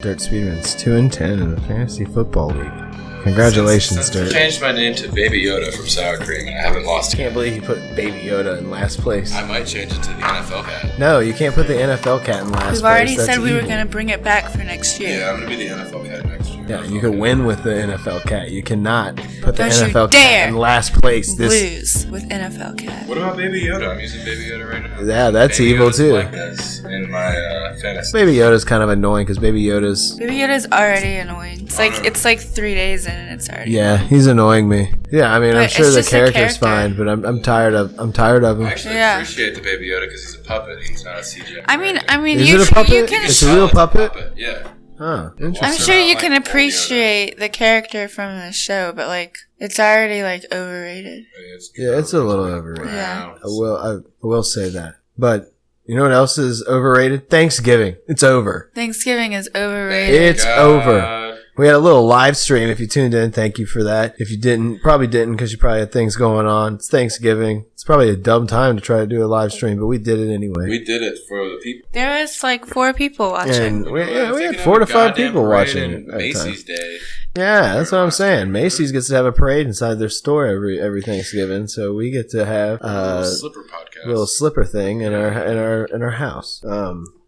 Dirt Speedman's 2-10 in the Fantasy Football League. Congratulations, Dirt. I changed my name to Baby Yoda from Sour Cream, and I haven't lost it. Can't believe you put Baby Yoda in last place. I might change it to the NFL cat. No, you can't put the NFL cat in last place. We've already That's said we evil. were going to bring it back for next year. Yeah, I'm going to be the NFL cat next year. Yeah, you can win with the NFL cat. You cannot put the Don't you NFL dare cat in last place. lose with NFL cat. What about Baby Yoda? I'm using Baby Yoda right now. Yeah, that's Baby evil Yoda's too. like this in my fantasy. Baby Yoda's kind of annoying because Baby Yoda's... Baby Yoda's already annoying. It's like 3 days in and it's already. Yeah, he's annoying me. Yeah, I mean, I'm But sure it's the just a character's character. fine, but I'm tired of him. I actually appreciate the Baby Yoda because he's a puppet. He's not a CGI. I mean, Is you it a puppet? you can. It's a real puppet? Yeah. Huh, I'm interesting. sure you Like can old appreciate the character from the show, but like it's already like overrated. Yeah, it's a little overrated. Yeah. I will say that. But you know what else is overrated? Thanksgiving. It's over. Thanksgiving is overrated. It's over. We had a little live stream. If you tuned in, thank you for that. If you didn't, probably didn't because you probably had things going on. It's Thanksgiving. It's probably a dumb time to try to do a live stream, but we did it anyway. We did it for the people. There was like 4 people watching. And we had 4 to 5 people watching at a Macy's time. Day. Yeah, that's what I'm saying. Macy's gets to have a parade inside their store every Thanksgiving, so we get to have Little slipper podcast. little slipper thing in our house.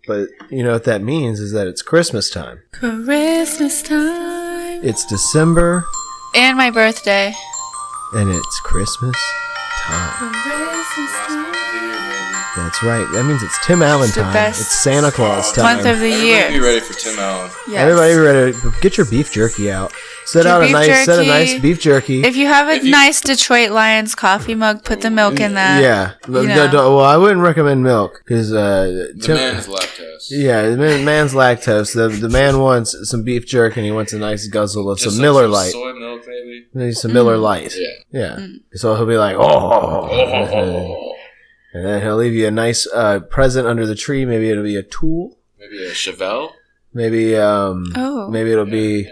But you know what that means is that it's Christmas time. Christmas time. It's December And my birthday. and it's Christmas time. Christmas time. That's right. That means it's Tim Allen It's the time. best It's Santa Claus time. Month of the Everybody be year. ready for Tim Allen. Yes. Everybody ready to get your beef jerky out. Set Your out a beef nice jerky. beef jerky. If you have a nice Detroit Lions coffee mug, put the milk in that. Yeah. you know. Well, I wouldn't recommend milk because The man is lactose. Yeah, the man's lactose. The man wants some beef jerky and he wants a nice guzzle of Just some Miller some Lite. soy milk, maybe. Maybe some Miller Lite. Yeah. Yeah. So he'll be like, oh. And then he'll leave you a nice present under the tree. Maybe it'll be a tool. Maybe a Chevelle. Maybe maybe it'll be,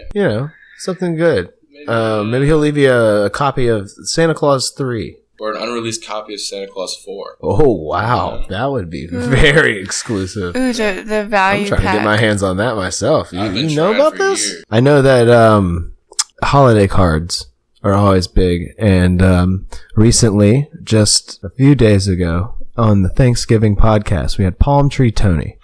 something good. Maybe he'll leave you a copy of Santa Claus 3. Or an unreleased copy of Santa Claus 4. Oh, wow. That would be very exclusive. Ooh, the value I'm trying pack. to get my hands on that myself. I've been You know trying about for this? years. I know that holiday cards are always big. And recently, just a few days ago, on the Thanksgiving podcast, we had Palm Tree Tony.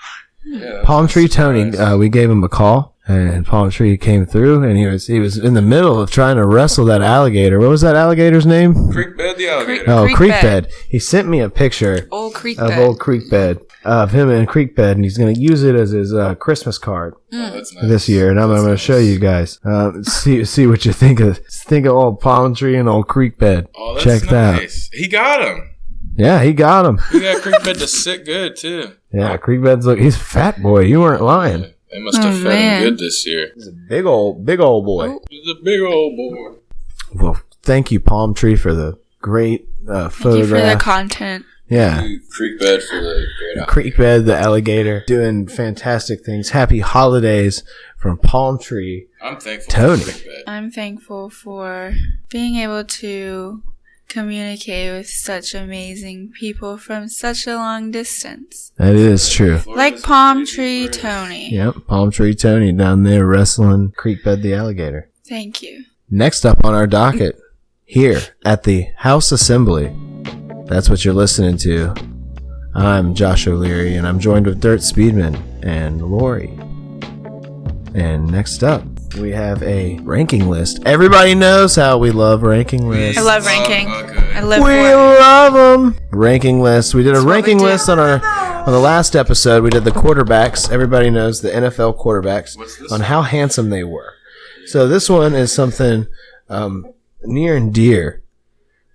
Yeah, Palm Tree Tony, nice. we gave him a call. And Palm Tree came through, and he was in the middle of trying to wrestle that alligator. What was that alligator's name? Creekbed the alligator. Oh, Creek Creekbed. Bed. He sent me a picture Old creek of bed. old Creekbed, of him in Creekbed, and he's going to use it as his Christmas card Oh, that's nice. this year. And I'm going to show you guys. See what you think of old Palm Tree and old Creekbed. Oh, that's Check that out. nice. He got him. Yeah, he got him. He got Creekbed to sit good, too. Yeah, Creekbed's he's a fat boy. You weren't lying. They must have Oh, fed man. him good this year. He's a big old boy. He's a big old boy. Well, thank you, Palm Tree, for the great Thank you for the photograph. content. Yeah. Creekbed for the great Creekbed, the alligator, doing fantastic things. Happy holidays from Palm Tree. I'm thankful Tony. for Creekbed. I'm thankful for being able to communicate with such amazing people from such a long distance. That is true. Like Palm Tree Tony. Yep, Palm Tree Tony down there wrestling Creekbed the alligator. Thank you. Next up on our docket, here at the House Assembly, that's what you're listening to. I'm Josh O'Leary, and I'm joined with Dirt Speedman and Lori. And next up, we have a ranking list. Everybody knows how we love ranking lists. I love ranking. I live We for it. love them. Ranking list. We did a That's what ranking we do. list on the last episode. We did the quarterbacks. Everybody knows the NFL quarterbacks What's this on how handsome they were. So this one is something near and dear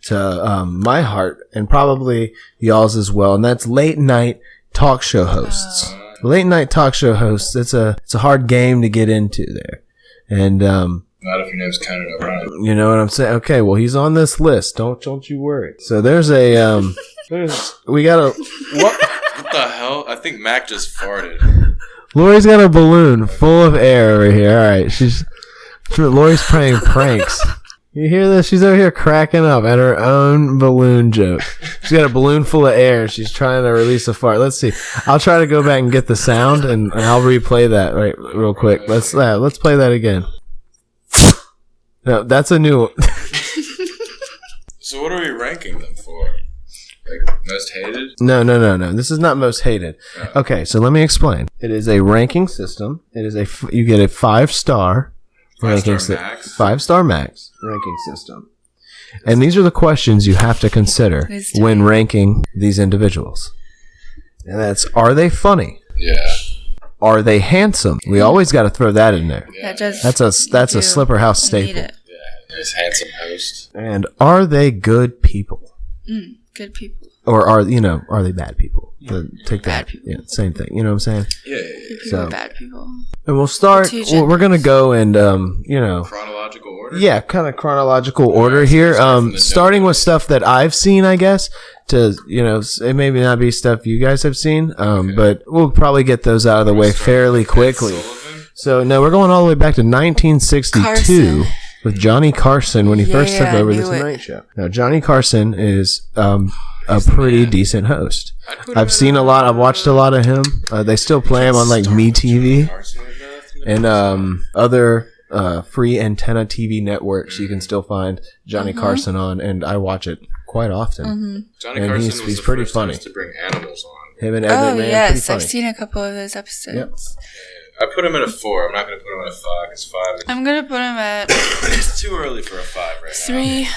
to my heart and probably y'all's as well, and that's late night talk show hosts. Late night talk show hosts. It's a hard game to get into there, and Not if your name's Conan O'Brien. you know what I'm saying? Okay, well, he's on this list. Don't you worry. So there's a we got a What the hell? I think Mac just farted. Lori's got a balloon full of air over here. All right, Lori's playing pranks. You hear this? She's over here cracking up at her own balloon joke. She's got a balloon full of air. She's trying to release a fart. Let's see. I'll try to go back and get the sound, and I'll replay that real quick. Let's play that again. No, that's a new one. So what are we ranking them for? Like most hated? No. This is not most hated. Oh. Okay, so let me explain. It is a ranking system. It is you get a 5-star ranking max. 5-star max ranking system. And these are the questions you have to consider when ranking these individuals. And that's, are they funny? Yeah. Are they handsome? We always got to throw that in there. Yeah. That's a Slipper House staple. Yeah. Nice handsome host. And are they good people? Good people. Or are they bad people? Take Bad that. people. Yeah, same thing. You know what I'm saying? Yeah. Good people So- are bad people. And we'll start. We're gonna go and Chronological order? yeah, kind of chronological order so here. start from the Starting jump. with stuff that I've seen, I guess. To it may not be stuff you guys have seen, but we'll probably get those out of the way fairly quickly. Sullivan? So no, we're going all the way back to 1962 Carson. with Johnny Carson when he first took Yeah, I over knew the it. Tonight Show. Now Johnny Carson is a pretty decent host. I've seen a lot. I've watched a lot of him. They still play him on like MeTV and other free antenna TV networks. You can still find Johnny Carson on, and I watch it quite often. Johnny And Carson he's was the pretty first funny. host to bring animals on. Him and Ed McMahon, pretty Yes, funny. I've seen a couple of those episodes. I put him at a 4. I'm not going to put him at a 5 because 5 is I'm gonna put him at it's too early for a 5 right 3. now.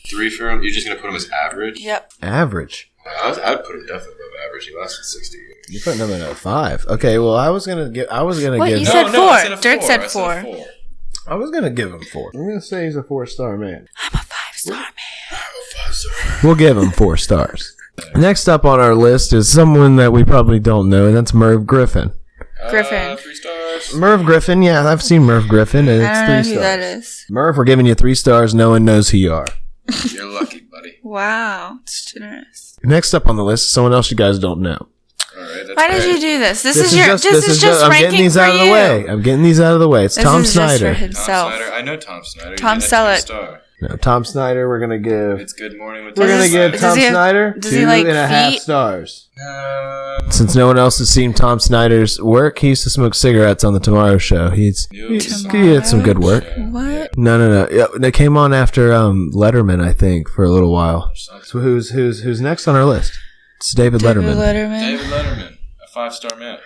3 for him? You're just going to put him as average? Yep. Average. I'd put him definitely above average. He lasted 60 years. You're putting him at a 5. Okay, well, I was gonna give. What, you give. said I 4. said a Dirt said I 4. a 4. I was gonna give him 4. I'm gonna say he's a 4-star man. I'm a 5-star man. We'll give him 4 stars. Next up on our list is someone that we probably don't know, and that's Merv Griffin. Griffin. 3 stars. Merv Griffin, yeah, I've seen Merv Griffin, and I it's don't know 3 who stars. that is. Merv, we're giving you 3 stars. No one knows who you are. You're lucky, buddy. Wow, it's generous. Next up on the list is someone else you guys don't know. All right, that's Why did great. you do this? This is just I'm ranking getting these for out of the you. way. I'm getting these out of the way. It's This Tom is just Snyder. for himself. Tom Snyder. I know Tom Snyder. Tom You get a Selleck. 2-star. No, Tom Snyder, we're gonna give. It's Good Morning with We're Tom gonna Snyder. give Tom Snyder does he like 2.5 feet? stars. No. Since no one else has seen Tom Snyder's work, he used to smoke cigarettes on the Tomorrow Show. He had some good work. What? No. Yeah, they came on after Letterman, I think, for a little while. So who's next on our list? It's David Letterman. David Letterman, a 5-star man.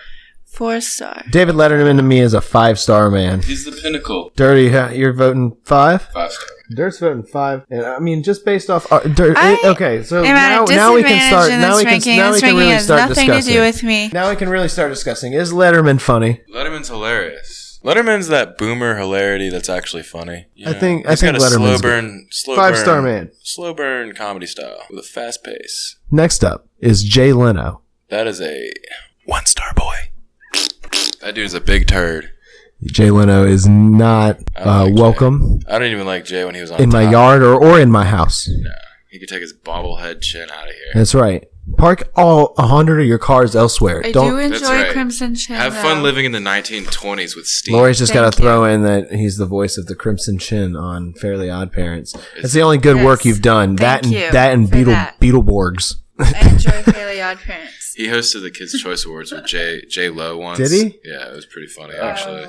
4-star. David Letterman to me is a 5-star man. He's the pinnacle. Dirty, you're voting 5? 5-star. Dirt's voting 5, and I mean just based off Dirt. Okay, so I'm at a now we can start. disadvantage in Now this we can ranking. now we This can ranking really has start nothing discussing. to do with me. Now we can really start discussing. Is Letterman funny? Letterman's hilarious. Letterman's that boomer hilarity that's actually funny. You I know? think He's got a Letterman's slow 5-star burn, man. slow burn comedy style with a fast pace. Next up is Jay Leno. That is a 1-star boy. That dude's a big turd. Jay Leno is not I don't like welcome I don't even like Jay when he was on in my top. yard or in my house. No, he could take his bobblehead chin out of here. That's right. Park all 100 of your cars elsewhere. I do Don't. That's enjoy right. Crimson Chin. Have fun though. living in the 1920s with Steve. Lori's just got Thank to throw in that he's the voice of the Crimson Chin on Fairly Odd Parents. It's- That's the only good Yes. work you've done. Thank you that and for that. Beetleborgs. I enjoy Fairly Odd Parents. He hosted the Kids' Choice Awards with J Lo once. Did he? Yeah, it was pretty funny actually.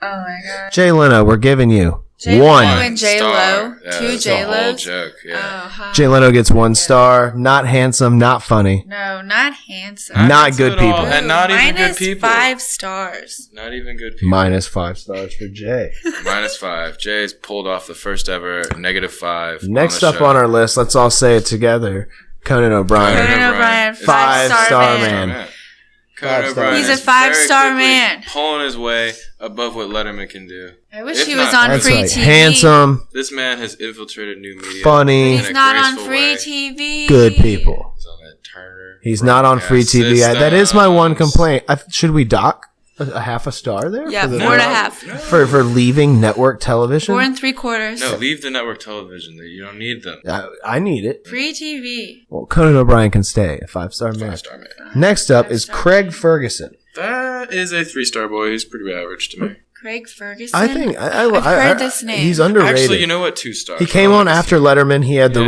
Oh my god. Jay Leno, we're giving you J. one. Leno and J Lo. star. Yeah, 2 that's J the whole Los. joke. Yeah. Oh, huh. Jay Leno gets 1 star. Not handsome, not funny. No, not handsome. Not handsome good at all, people. and not even good Minus people. 5 stars. Not even good people. Minus 5 stars for Jay. Minus 5. Jay's pulled off the first ever -5. Next the up show. on our list, let's all say it together. Conan O'Brien. Conan O'Brien, is a 5-star man. Conan 5-star. O'Brien He's a is very 5-star quickly man. pulling his way above what Letterman can do. I wish If he was not, on That's free right. TV. Handsome, This man has infiltrated new media. funny, in He's a not on graceful free way. TV. good people. He's on that Turner. He's not on free broadcast TV. That is my one systems. complaint. Should we dock a half a star there? Yeah, for the 4.5. No. for leaving network television? 4 3/4. No, leave the network television. You don't need them. I need it. Free TV. Well, Conan O'Brien can stay a 5-star man. 5-star man. Next up is 5-star Craig Ferguson. That is a 3-star boy. He's pretty average to me. Craig Ferguson? I think I've heard this name. He's underrated. Actually, you know what? 2 stars. He came on after Letterman. He had the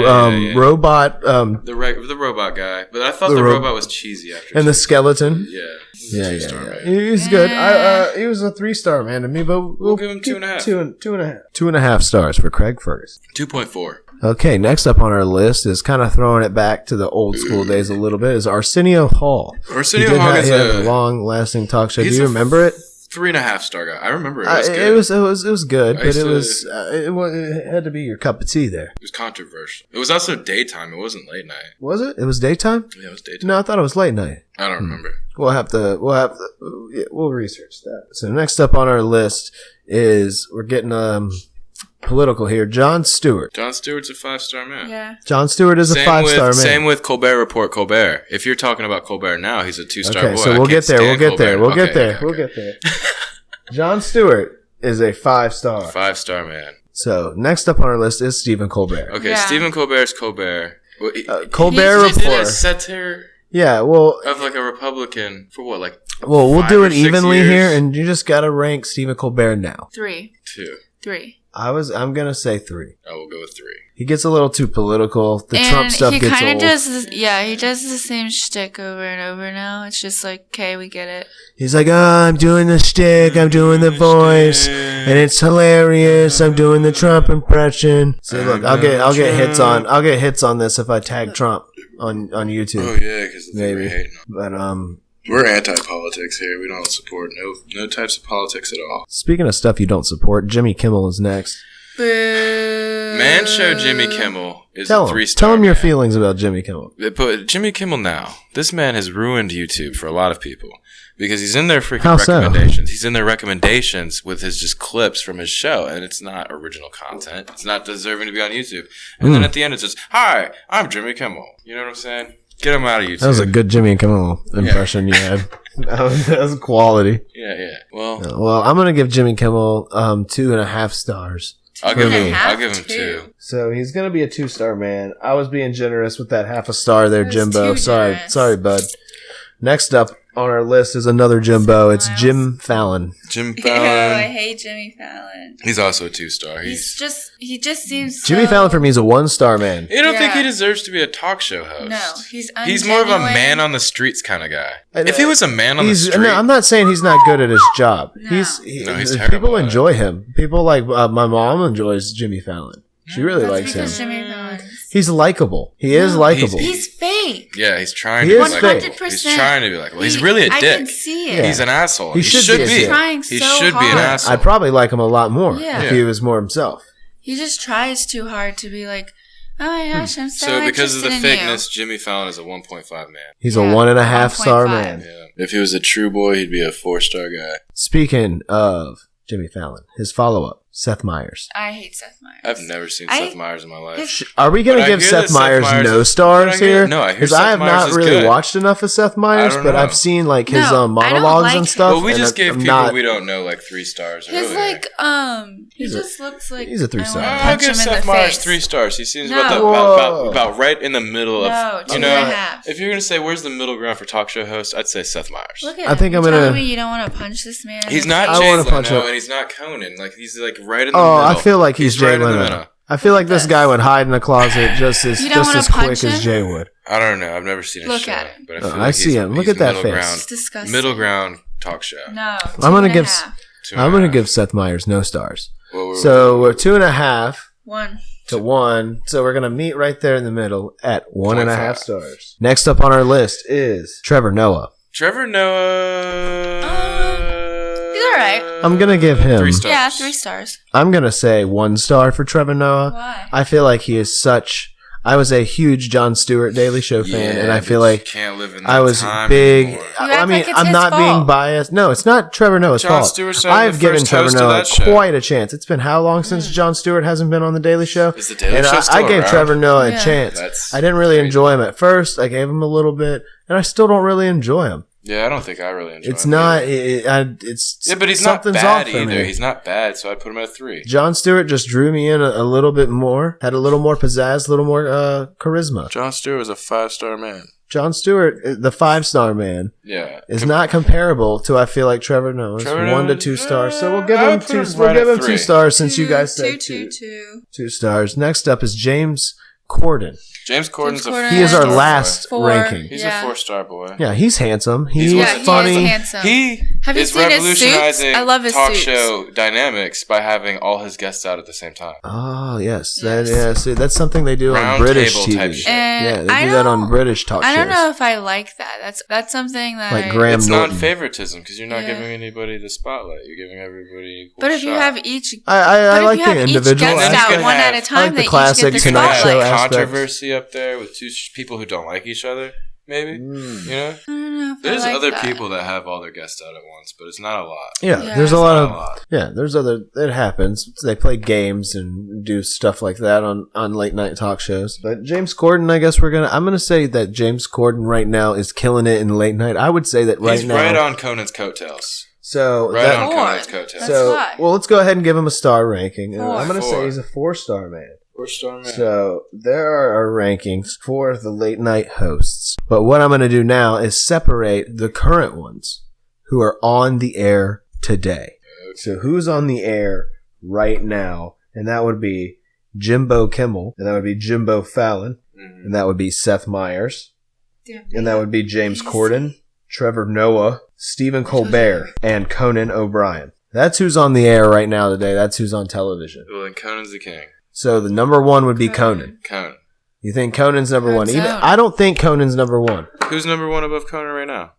robot. The robot guy. But I thought the robot was cheesy after. And the skeleton. Yeah. Yeah. Man. He was good. He was a 3-star man to me, but we'll give him 2.5. 2.5. 2.5 stars for Craig Ferguson. 2.4. Okay, next up on our list is kind of throwing it back to the old school days a little bit is Arsenio Hall. Arsenio Hall is a long-lasting talk show. Do you remember it? 3.5 star guy. I remember it. It was good. It was good, but it had to be your cup of tea there. It was controversial. It was also daytime. It wasn't late night. Was it? It was daytime? Yeah, it was daytime. No, I thought it was late night. I don't remember. We'll research that. So next up on our list is we're getting political here. Jon Stewart. Jon Stewart's a 5-star man. Yeah. Jon Stewart is a 5-star man. Same with Colbert Report Colbert. If you're talking about Colbert now, he's a 2-star boy. Okay, so we'll get there. Jon Stewart is a 5-star. 5-star man. So next up on our list is Stephen Colbert. Okay, yeah. Stephen Colbert's Colbert. Colbert Report. He did a satire. Yeah, well, of like a Republican for what, like. Well, we'll do it evenly here, and you just gotta rank Stephen Colbert now. 3. 2. 3. I'm gonna say 3. I will go with 3. He gets a little too political. The Trump stuff gets old. He does the same shtick over and over now. It's just like, okay, we get it. He's like, I'm doing the shtick, I'm doing the voice, and it's hilarious. I'm doing the Trump impression. So look, I'll get hits on this if I tag Trump on YouTube. Oh yeah, because maybe hating. But we're anti-politics here. We don't support no types of politics at all. Speaking of stuff you don't support, Jimmy Kimmel is next. Man Show Jimmy Kimmel is a 3-star. Tell him your feelings about Jimmy Kimmel. But Jimmy Kimmel now, this man has ruined YouTube for a lot of people because he's in their freaking recommendations. He's in their recommendations with his just clips from his show, and it's not original content. It's not deserving to be on YouTube. And then at the end, it's just, "Hi, I'm Jimmy Kimmel." You know what I'm saying? Get him out of YouTube. That was a good Jimmy Kimmel impression you had. That was quality. Yeah. Well, I'm gonna give Jimmy Kimmel 2.5 stars. I'll give him 2. So he's gonna be a 2-star man. I was being generous with that 0.5 star there, Jimbo. Sorry, bud. Next up on our list is another Jimbo. It's Jim Fallon. Jim Ew, Fallon. I hate Jimmy Fallon. He's also a 2-star. He just seems Jimmy Fallon for me is a 1-star man. You don't think he deserves to be a talk show host? No, he's more of a man on the streets kind of guy. If he was a man on the street, no, I'm not saying he's not good at his job. No. He's terrible. People enjoy him. People like my mom enjoys Jimmy Fallon. She really likes him. Jimmy Fallon. He's likable. He is likable. He's fake. Yeah, he's trying to be likable. 100%. He's trying to be likable. He's really a dick. I can see it. Yeah. He's an asshole. He should be. He's trying so hard. Be an asshole. I'd probably like him a lot more Yeah. if he was more himself. He just tries too hard to be like, oh my gosh, I'm so because of the interested in fakeness, Jimmy Fallon is a 1.5 man. He's a 1.5 star man. Yeah. If he was a true boy, he'd be a 4-star guy. Speaking of Jimmy Fallon, his follow-up, Seth Meyers. I hate Seth Meyers. I've never seen Seth Meyers in my life. Are we going to give Seth Meyers no stars here? No, I hear because Seth I have Meyers not really good. watched enough of Seth Meyers, but I've seen like his monologues and stuff. Well, we just gave people we don't know like 3 stars. His he just looks like he's a 3-star. I'll give Seth Meyers 3 stars. He seems about right in the middle of. No, 2.5. If you're gonna say where's the middle ground for talk show host, I'd say Seth Meyers. Look at him. Telling me you don't want to punch this man. He's not Jay Leno, and he's not Conan. Like he's like right in the middle. Oh, I feel like he's Jay Leno. I feel like this guy would hide in a closet just as quick as Jay would. I don't know. I've never seen his show. Look at him. But I feel I see him. Look at that face. It's disgusting. Middle ground talk show. No. I'm gonna give Seth Meyers no stars. So we're 2.5. 1 to 1. So we're gonna meet right there in the middle at 1.5 stars. Next up on our list is Trevor Noah. Trevor Noah. He's alright. I'm gonna give him 3 stars. Yeah, 3 stars. I'm gonna say 1 star for Trevor Noah. Why? I feel like he is such. I was a huge Jon Stewart Daily Show fan, and I feel like can't live in that I was time big. anymore. I mean, like it's I'm his not fault. being biased. No, it's not Trevor Noah's Jon fault. Stewart started I've the given first Trevor host of Noah that show. quite a chance. It's been how long since Jon Stewart hasn't been on the Daily Show? Is the Daily and Show still I gave around? Trevor Noah a chance. I didn't really enjoy him at first. I gave him a little bit, and I still don't really enjoy him. Yeah, I don't think I really enjoy It's him. not. It's but he's not something's bad off for either. me. He's not bad, so I'd put him at 3. Jon Stewart just drew me in a little bit more. Had a little more pizzazz, a little more charisma. Jon Stewart was a 5-star man. Jon Stewart, the 5-star man, is not comparable to, I feel like, Trevor Noah's 1 to 2 stars. So we'll give him 2. We'll give him 2 stars since you guys said 2 stars. Next up is James Corden. James Corden's he is our last 4. ranking. He's a 4-star boy. Yeah, he's handsome. He's funny. He is handsome. He Have you is seen his revolutionizing I love his talk suits. show dynamics by having all his guests out at the same time. Oh, yes. See, that's something they do on Round British table TV. type shit. Yeah, they do that on British talk shows. I don't know if I like that. That's something that like Graham It's Norton. non-favoritism because you're not giving anybody the spotlight. You're giving everybody equal But if you shot. have each, I like the individual guest aspect. out one at a time, I like the they each classic get the Tonight spotlight. Show aspect. Controversy up there with 2 people who don't like each other. Maybe you know. I don't know if There's I like other that. people that have all their guests out at once, but it's not a lot. Yeah, there's a lot of there's other. It happens. They play games and do stuff like that on late night talk shows. But James Corden, I guess I'm gonna say that James Corden right now is killing it in late night. I would say that He's now right on Conan's coattails. So Right on Conan's coattails. well, let's go ahead and give him a star ranking. 4. I'm gonna say he's a 4-star man. 4-star man. So there are our rankings for the late night hosts. But what I'm going to do now is separate the current ones who are on the air today. So who's on the air right now? And that would be Jimbo Kimmel, and that would be Jimbo Fallon, and that would be Seth Meyers, and that would be James Corden, Trevor Noah, Stephen Colbert, and Conan O'Brien. That's who's on the air right now today. That's who's on television. Well, then Conan's the king. So the number 1 would be Conan. Conan. You think Conan's number 1? I don't think Conan's number 1. Who's number 1 above Conan right now?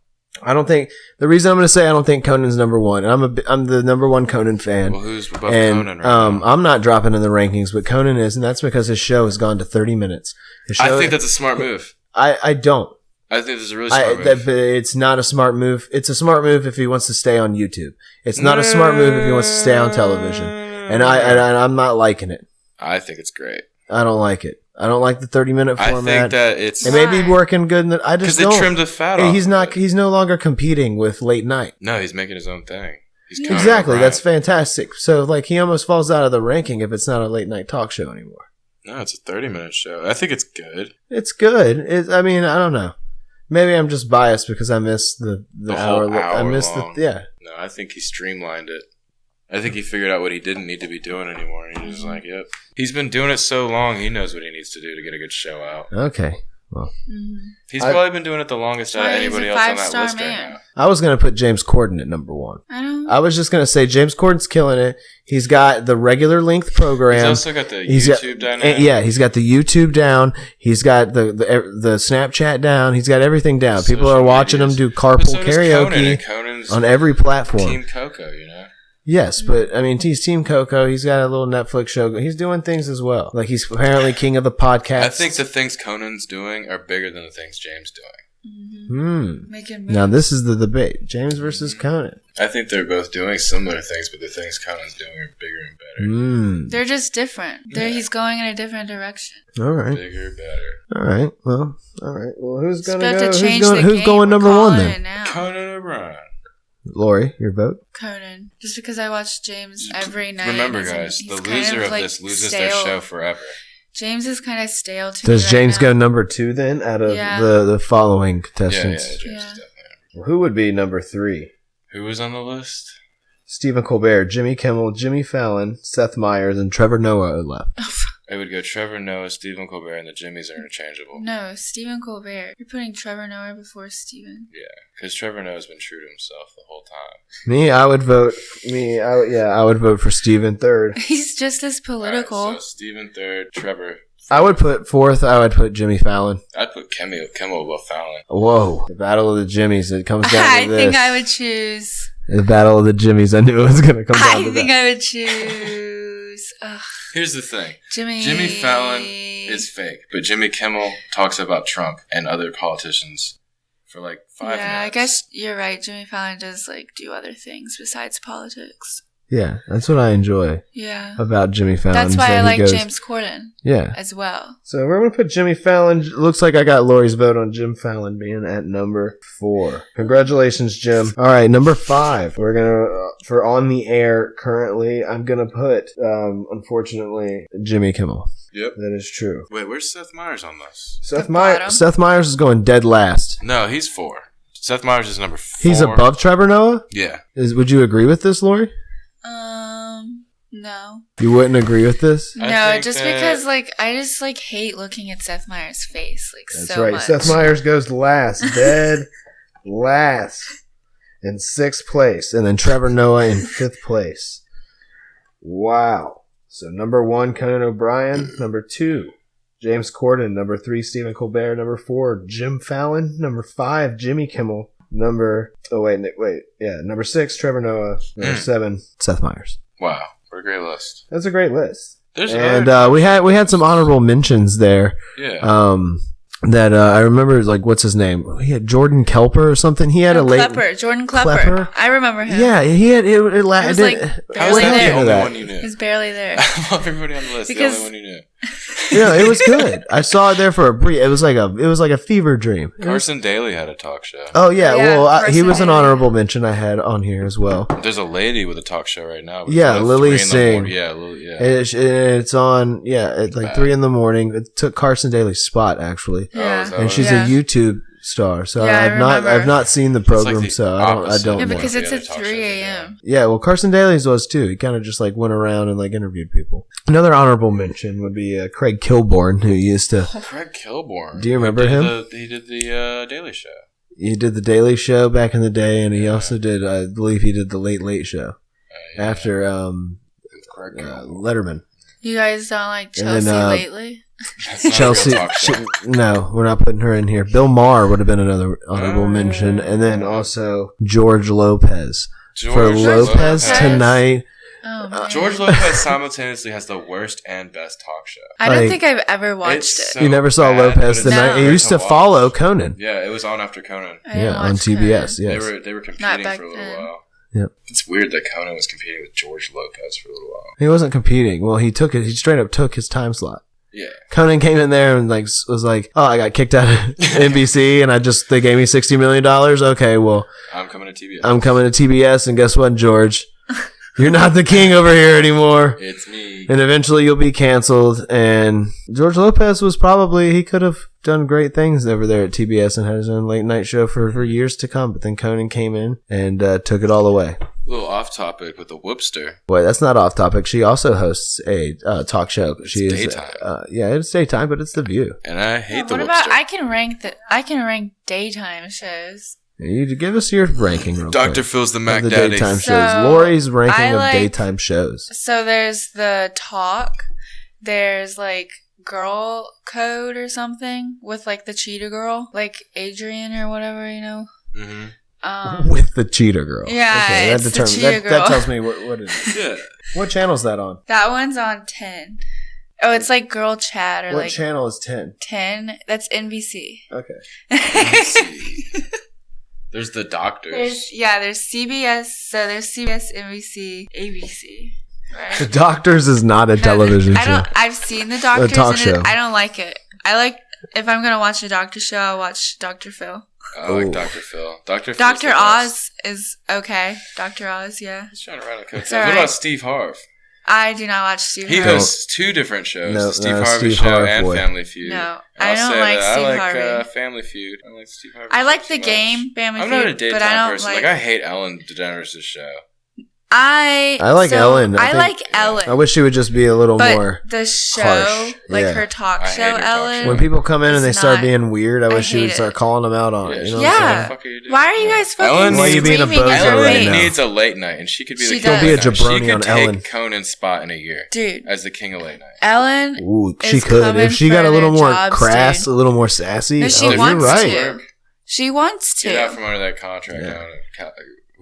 I don't think the reason I'm going to say I don't think Conan's number 1. I'm the number 1 Conan fan. Well, who's above Conan right now? I'm not dropping in the rankings, but Conan is, and that's because his show has gone to 30 minutes. I think that's a smart move. I don't. I think this is a really smart move. It's not a smart move. It's a smart move if he wants to stay on YouTube. It's not a smart move if he wants to stay on television. And I'm not liking it. I think it's great. I don't like it. I don't like the 30-minute format. I think that it may be working good. I just don't. Because they trimmed the fat off. He's no longer competing with late night. No, he's making his own thing. Exactly. That's fantastic. So he almost falls out of the ranking if it's not a late night talk show anymore. No, it's a 30-minute show. I think it's good. It's good. I don't know. Maybe I'm just biased because I missed the hour. I missed long. No, I think he streamlined it. I think he figured out what he didn't need to be doing anymore. He was like, yep. He's been doing it so long, he knows what he needs to do to get a good show out. Okay. Well, he's probably been doing it the longest out of anybody else on that list right now. I was going to put James Corden at number 1. I was just going to say James Corden's killing it. He's got the regular length program. He's also got the YouTube dynamic. Yeah, he's got the YouTube down. He's got the Snapchat down. He's got everything down. People are watching him do carpool karaoke on every platform. Team Coco, you know? Yes, but he's Team Coco. He's got a little Netflix show. He's doing things as well. Like he's apparently king of the podcast. I think the things Conan's doing are bigger than the things James doing. Now this is the debate: James versus Conan. I think they're both doing similar things, but the things Conan's doing are bigger and better. They're just different. He's going in a different direction. All right, bigger, better. All right. Well, who's gonna go? Who's going number 1 then? Conan O'Brien. Lori, your vote? Conan. Just because I watch James every night. Remember, guys, the loser of this loses their show forever. James is kind of stale to me. Does James go number 2 then out of the following contestants? Yeah, James is definitely. Well, who would be number 3? Who was on the list? Stephen Colbert, Jimmy Kimmel, Jimmy Fallon, Seth Meyers, and Trevor Noah left. It would go Trevor Noah, Stephen Colbert, and the Jimmys are interchangeable. No, Stephen Colbert. You're putting Trevor Noah before Stephen. Yeah, because Trevor Noah's been true to himself the whole time. I would vote for Stephen third. He's just as political. Right, so Stephen third, Trevor. I would put 4th. I would put Jimmy Fallon. I'd put Kimmel above Fallon. Whoa, the battle of the Jimmys. It comes down to this. I think I would choose. The battle of the Jimmys. I knew it was going to come down to that. I think I would choose. Here's the thing. Jimmy Fallon is fake, but Jimmy Kimmel talks about Trump and other politicians for like 5 minutes. Yeah, I guess you're right. Jimmy Fallon does do other things besides politics. Yeah, that's what I enjoy. Yeah. About Jimmy Fallon. That's why I like James Corden. Yeah. As well. So we're going to put Jimmy Fallon. Looks like I got Lori's vote on Jim Fallon being at number 4. Congratulations, Jim. All right, number 5. We're going to, for on the air currently, I'm going to put, unfortunately, Jimmy Kimmel. Yep. That is true. Wait, where's Seth Meyers on this? Seth Meyers is going dead last. No, he's 4. Seth Meyers is number 4. He's above Trevor Noah? Yeah. Would you agree with this, Lori? No. You wouldn't agree with this? No, just because, like, I just, like, hate looking at Seth Meyers' face, like, That's so right. much. Seth Meyers goes last. Dead last. In 6th place. And then Trevor Noah in 5th place. Wow. So number 1, Conan O'Brien. Number 2, James Corden. Number 3, Stephen Colbert. Number 4, Jim Fallon. Number 5, Jimmy Kimmel. Number 6, Trevor Noah. Number 7, Seth Meyers. Wow. What a great list. That's a great list. And we had some honorable mentions there. Yeah. That I remember, like, what's his name? He had Jordan Kelper or something. He had Jordan Klepper. I remember him. Yeah, he had it. It was like barely there. The only one you knew. He was barely there. Everybody on the list. The only one you knew. Yeah, it was good. I saw it there for a brief. It was like a fever dream. Carson Daly had a talk show. Oh yeah, well he was an honorable mention I had on here as well. There's a lady with a talk show right now. Yeah, Lily Singh. Yeah, Lily. Yeah. It's on. Yeah, at like 3 a.m. It took Carson Daly's spot actually. Yeah, and she's a YouTube star. So I've not seen the program. Like so I don't. Yeah, know. because it's at 3 a.m. Yeah, well, Carson Daly's was too. He kind of just like went around and like interviewed people. Another honorable mention would be Craig Kilborn, who used to. Craig Kilborn. Do you remember him? He did the Daily Show. He did the Daily Show back in the day, and he also did. I believe he did the Late Late Show after Letterman. You guys don't like Chelsea lately? Chelsea, no, we're not putting her in here. Bill Maher would have been another honorable mention, and then also George Lopez. For Lopez tonight. Oh, George Lopez simultaneously has the worst and best talk show. I don't think I've ever watched it. You never saw Lopez tonight? He used to follow Conan. Yeah, it was on after Conan. Yeah, on TBS. Yes, they were competing for a little while. Yep. It's weird that Conan was competing with George Lopez for a little while. He wasn't competing. Well, he straight up took his time slot. Yeah. Conan came in there and was like, "Oh, I got kicked out of NBC, and they gave me $60 million. Okay, well, I'm coming to TBS. I'm coming to TBS, and guess what, George? You're not the king over here anymore. It's me. And eventually you'll be canceled." And George Lopez he could have done great things over there at TBS and had his own late night show for years to come. But then Conan came in and took it all away. A little off topic with the Whoopster. Boy, that's not off topic. She also hosts a talk show. It's daytime. It's daytime, but it's The View. And I hate the Whoopster. What about I can rank daytime shows. You give us your ranking real quick. Dr. Phil's the Mac the Daddy. daytime shows. Lori's ranking of daytime shows. So there's the talk. There's like Girl Code or something with like the cheetah girl, like Adrian or whatever, you know. Mm-hmm. With the cheetah girl. Yeah, okay, it's the cheetah girl. That tells me what it is. Yeah. What channel is that on? That one's on 10. Oh, it's like Girl Chat or what channel is 10? 10. That's NBC. Okay. NBC. There's the doctors. There's CBS. So there's CBS, NBC, ABC. Right? The Doctors is not a television show. I've seen the Doctors. A talk show. I don't like it. If I'm gonna watch a doctor show, I'll watch Dr. Phil. I like Dr. Phil. Dr. Oz is okay. Dr. Oz, yeah. He's trying to write a coattails. What about Steve Harv? I do not watch Steve Harv. He hosts 2 different shows. No, the Steve Harvey Show and Family Feud. No, I don't like Steve Harvey. I like Family Feud. I like Steve Harvey. I like the game Family Feud. I'm not a daytime but I don't person. Like I hate Ellen DeGeneres' show. I like Ellen. I like Ellen. I wish she would just be a little more the show, harsh. like her talk show, Ellen. When people come in and they start being weird, I wish she would start calling them out on it. You know what I'm saying? Why are you guys fucking Ellen, why are you being a bozo right now? Needs a late night, and she could be the king. Don't be a jabroni she could on take Ellen. Conan's spot in a year, dude, as the king of late night. Ellen, she could if she got a little more crass, dude. A little more sassy. No, she wants to. She wants to. Get out from under that contract.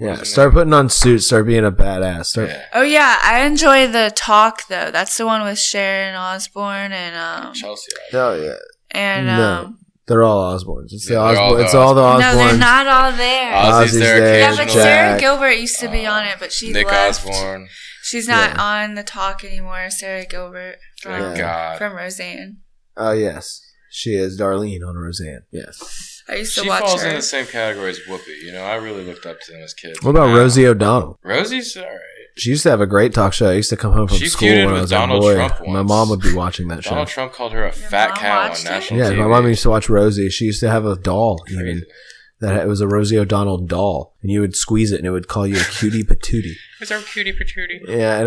Yeah, start putting on suits. Start being a badass. Oh yeah, I enjoy the talk though. That's the one with Sharon Osbourne and Chelsea. Oh yeah. And no, they're all Osbournes. It's all the Osbournes. No, they're not all there. Ozzy's there. Yeah, but Sarah Gilbert used to be on it, but she Nick left. Osborne. She's not on the talk anymore. Sarah Gilbert from Roseanne. Oh yes, she is Darlene on Roseanne. Yes. I used to watch her. She falls in the same category as Whoopi. You know, I really looked up to them as kids. What about Rosie O'Donnell? Rosie's alright. She used to have a great talk show. I used to come home from school when I was a boy. My mom would be watching that show. Donald Trump called her a fat cow on national TV. Yeah, my mom used to watch Rosie. She used to have a doll. Even. That it was a Rosie O'Donnell doll, and you would squeeze it, and it would call you a cutie patootie. It's our cutie patootie. Yeah,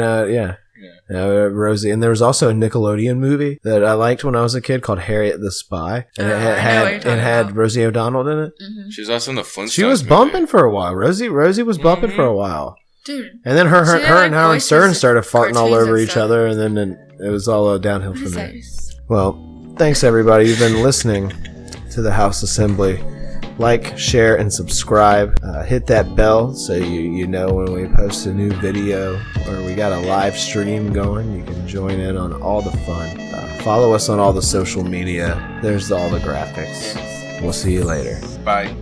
and Rosie. And there was also a Nickelodeon movie that I liked when I was a kid called Harriet the Spy, and it had Rosie O'Donnell in it. Mm-hmm. She was also in the Flintstones. She was bumping for a while. Rosie was bumping for a while. Dude. And then her and Howard Stern started farting all over each other, and then it was all downhill from there. Well, thanks everybody. You've been listening to the House Assembly. Like, share, and subscribe. Hit that bell so you know when we post a new video or we got a live stream going. You can join in on all the fun. Follow us on all the social media. There's all the graphics. We'll see you later. Bye.